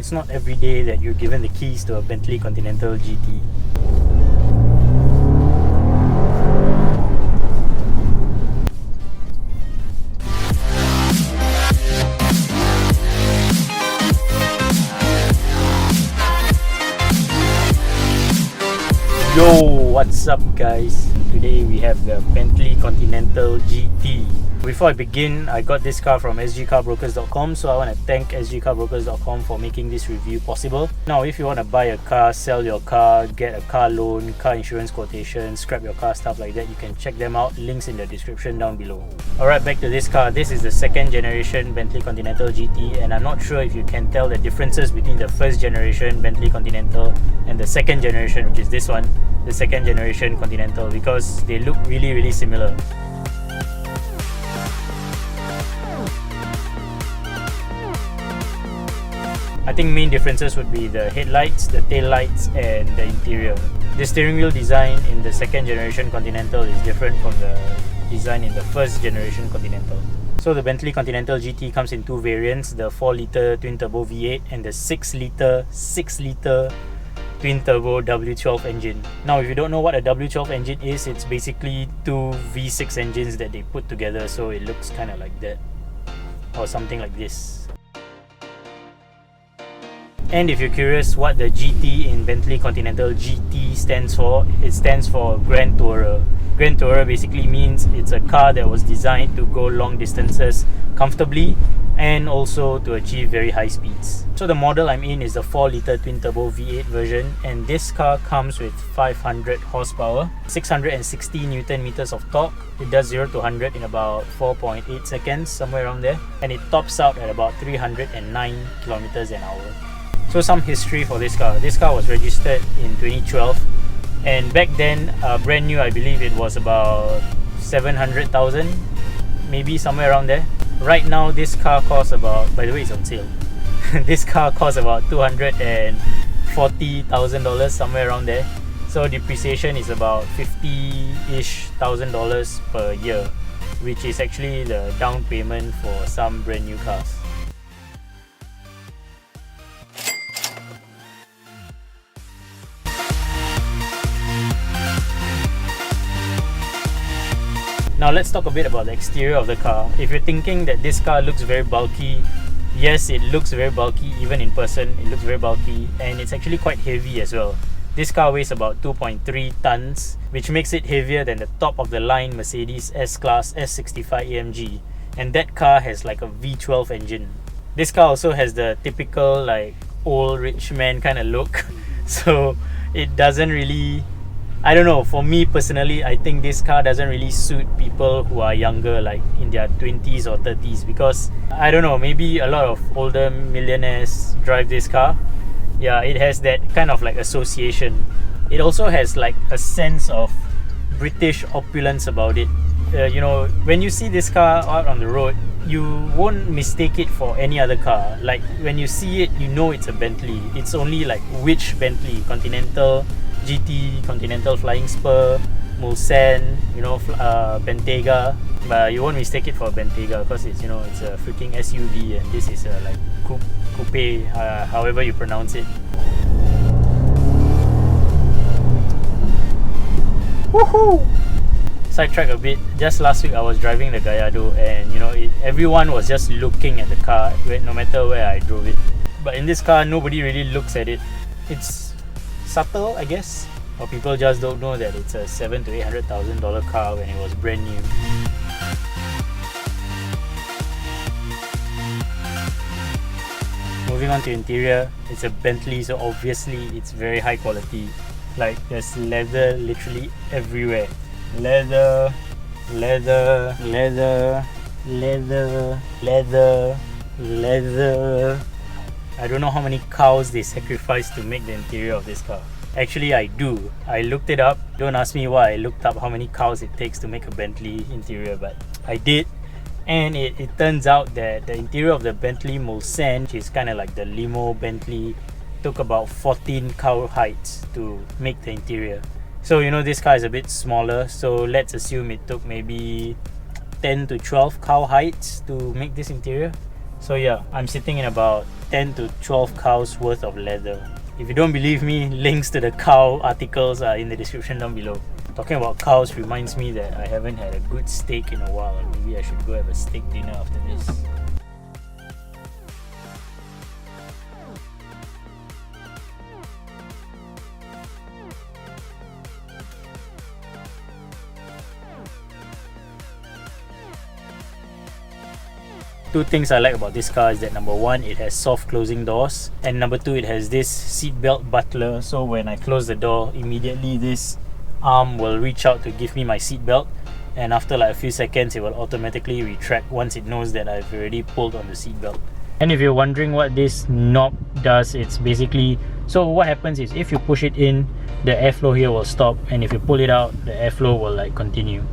It's not every day that you're given the keys to a Bentley Continental GT. Yo, what's up guys? Today we have the Bentley Continental GT. Before I begin, I got this car from sgcarbrokers.com, so I want to thank sgcarbrokers.com for making this review possible. Now, if you want to buy a car, sell your car, get a car loan, car insurance quotation, scrap your car, stuff like that, you can check them out. Links in the description down below. Alright, back to this car. This is the second generation Bentley Continental GT, and I'm not sure if you can tell the differences between the first generation Bentley Continental and the second generation, which is this one, the second generation Continental, because they look really similar. I think main differences would be the headlights, the tail lights, and the interior. The steering wheel design in the second generation Continental is different from the design in the first generation Continental. So the Bentley Continental GT comes in two variants, the 4-litre twin-turbo V8 and the 6-litre twin-turbo W12 engine. Now, if you don't know what a W12 engine is, it's basically two V6 engines that they put together, so it looks kind of like that, or something like this. And if you're curious what the GT in Bentley Continental GT stands for, it stands for Grand Tourer. Grand Tourer basically means it's a car that was designed to go long distances comfortably and also to achieve very high speeds. So the model I'm in is the 4-litre twin-turbo V8 version, and this car comes with 500 horsepower, 660 Newton meters of torque. It does 0 to 100 in about 4.8 seconds, somewhere around there, and it tops out at about 309 kilometers an hour. So some history for this car. This car was registered in 2012, and back then, brand new, I believe it was about 700,000, maybe somewhere around there. Right now, this car costs about, by the way, it's on sale. This car costs about $240,000, somewhere around there. So depreciation is about $50,000 per year, which is actually the down payment for some brand new cars. Now let's talk a bit about the exterior of the car. If you're thinking that this car looks very bulky, yes, it looks very bulky. Even in person, it looks very bulky, and it's actually quite heavy as well. This car weighs about 2.3 tons, which makes it heavier than the top of the line Mercedes S-Class S65 AMG, and that car has like a V12 engine. This car also has the typical like old rich man kind of look, so it doesn't really, I don't know, for me personally, I think this car doesn't really suit people who are younger, like in their 20s or 30s, because I don't know, maybe a lot of older millionaires drive this car. Yeah, it has that kind of like association. It also has like a sense of British opulence about it. You know, when you see this car out on the road, you won't mistake it for any other car. Like when you see it, you know it's a Bentley. It's only like which Bentley, Continental GT, Continental Flying Spur, Mulsanne, you know, Bentayga, but you won't mistake it for a Bentayga because it's, you know, it's a freaking SUV, and this is a like coupe, however you pronounce it. Woohoo! Sidetrack a bit. Just last week I was driving the Gallardo, and you know, everyone was just looking at the car, no matter where I drove it. But in this car, nobody really looks at it. It's subtle, I guess, or people just don't know that it's a $700,000 to $800,000 car when it was brand new. Moving on to interior, it's a Bentley, so obviously it's very high quality. Like there's leather literally everywhere. Leather. I don't know how many cows they sacrificed to make the interior of this car. Actually, I do. I looked it up. Don't ask me why I looked up how many cows it takes to make a Bentley interior, but I did. And it turns out that the interior of the Bentley Mulsanne, which is kind of like the limo Bentley, took about 14 cow heights to make the interior. So, you know, this car is a bit smaller, so let's assume it took maybe 10 to 12 cow heights to make this interior. So yeah, I'm sitting in about 10 to 12 cows worth of leather. If you don't believe me, links to the cow articles are in the description down below. Talking about cows reminds me that I haven't had a good steak in a while. Maybe I should go have a steak dinner after this. Two things I like about this car is that number one, it has soft closing doors, and number two, it has this seatbelt butler. So when I close the door, immediately this arm will reach out to give me my seatbelt, and after like a few seconds it will automatically retract once it knows that I've already pulled on the seatbelt. And if you're wondering what this knob does, it's basically, so what happens is if you push it in, the airflow here will stop, and if you pull it out, the airflow will like continue.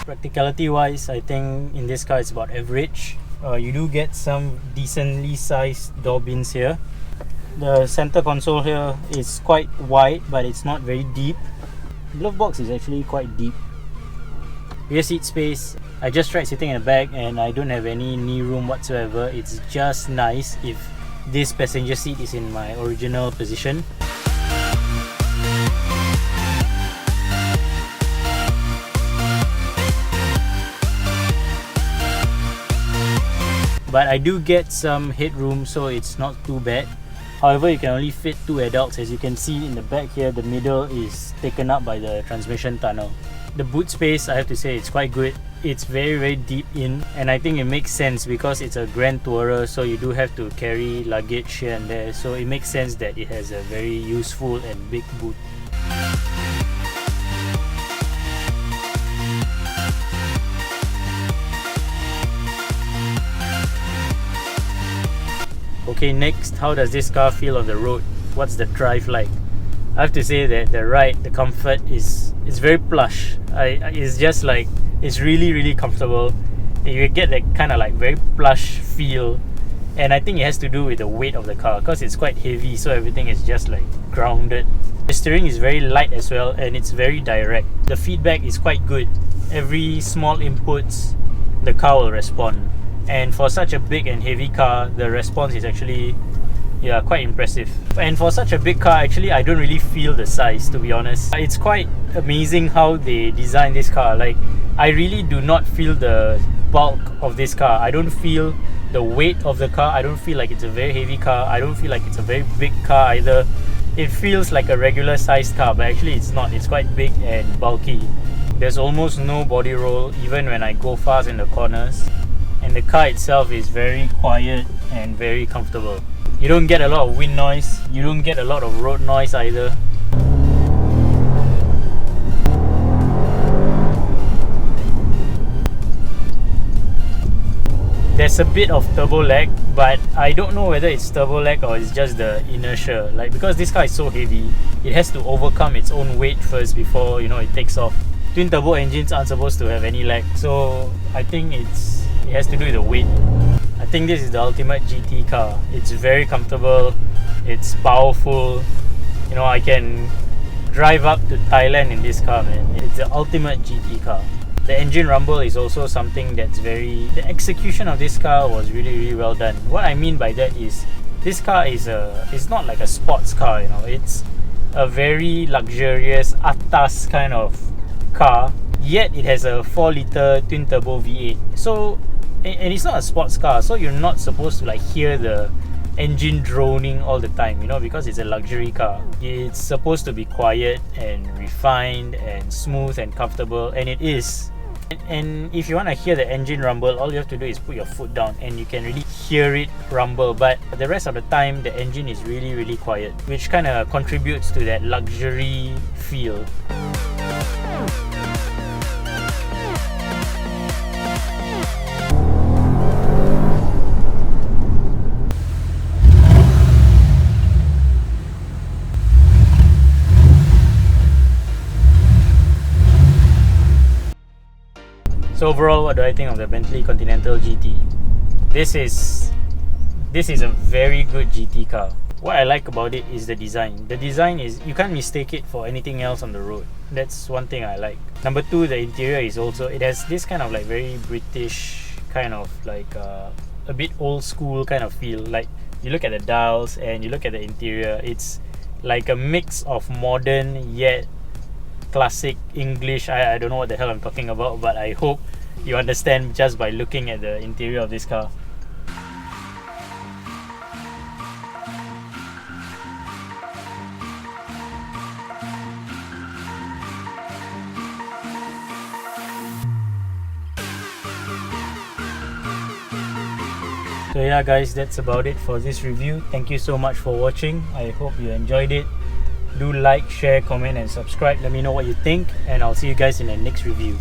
Practicality wise, I think in this car it's about average. You do get some decently sized door bins here. The center console here is quite wide, but it's not very deep. The glove box is actually quite deep. Rear seat space, I just tried sitting in the back and I don't have any knee room whatsoever. It's just nice if this passenger seat is in my original position. But I do get some headroom, so it's not too bad. However, you can only fit 2 adults. As you can see in the back here, the middle is taken up by the transmission tunnel. The boot space, I have to say, it's quite good. It's very deep in, and I think it makes sense because it's a Grand Tourer, so you do have to carry luggage here and there. So it makes sense that it has a very useful and big boot. Okay, next, how does this car feel on the road? What's the drive like? I have to say that the ride, the comfort is very plush. It's just like, it's really comfortable. You get that kind of like very plush feel, and I think it has to do with the weight of the car because it's quite heavy, so everything is just like grounded. The steering is very light as well, and it's very direct. The feedback is quite good. Every small inputs, the car will respond. And for such a big and heavy car, the response is actually, yeah, quite impressive. And for such a big car, actually, I don't really feel the size, to be honest. It's quite amazing how they design this car. Like, I really do not feel the bulk of this car. I don't feel the weight of the car. I don't feel like it's a very heavy car. I don't feel like it's a very big car either. It feels like a regular sized car, but actually it's not. It's quite big and bulky. There's almost no body roll, even when I go fast in the corners. And the car itself is very quiet and very comfortable. You don't get a lot of wind noise, you don't get a lot of road noise either. There's a bit of turbo lag, but I don't know whether it's turbo lag or it's just the inertia. Like, because this car is so heavy, it has to overcome its own weight first before, you know, it takes off. Twin turbo engines aren't supposed to have any lag, so I think it has to do with the weight. I think this is the ultimate GT car. It's very comfortable, it's powerful. You know, I can drive up to Thailand in this car, man. It's the ultimate GT car. The engine rumble is also something that's very... The execution of this car was really well done. What I mean by that is, this car is it's not like a sports car, you know. It's a very luxurious, atas kind of car, yet it has a 4-litre twin turbo V8. So, and it's not a sports car, so you're not supposed to like hear the engine droning all the time, you know, because it's a luxury car. It's supposed to be quiet and refined and smooth and comfortable, and it is. And if you want to hear the engine rumble, all you have to do is put your foot down and you can really hear it rumble. But the rest of the time, the engine is really quiet, which kind of contributes to that luxury feel. So overall, what do I think of the Bentley Continental GT? This is a very good GT car. what I like about it is the design. The design is, you can't mistake it for anything else on the road. That's one thing I like. Number two, the interior is also, it has this kind of like very British kind of like a bit old school kind of feel. Like you look at the dials and you look at the interior, it's like a mix of modern yet classic English. I don't know what the hell I'm talking about, but I hope you understand just by looking at the interior of this car. So yeah guys, that's about it for this review. Thank you so much for watching. I hope you enjoyed it. Do like, share, comment and subscribe. Let me know what you think, and I'll see you guys in the next review.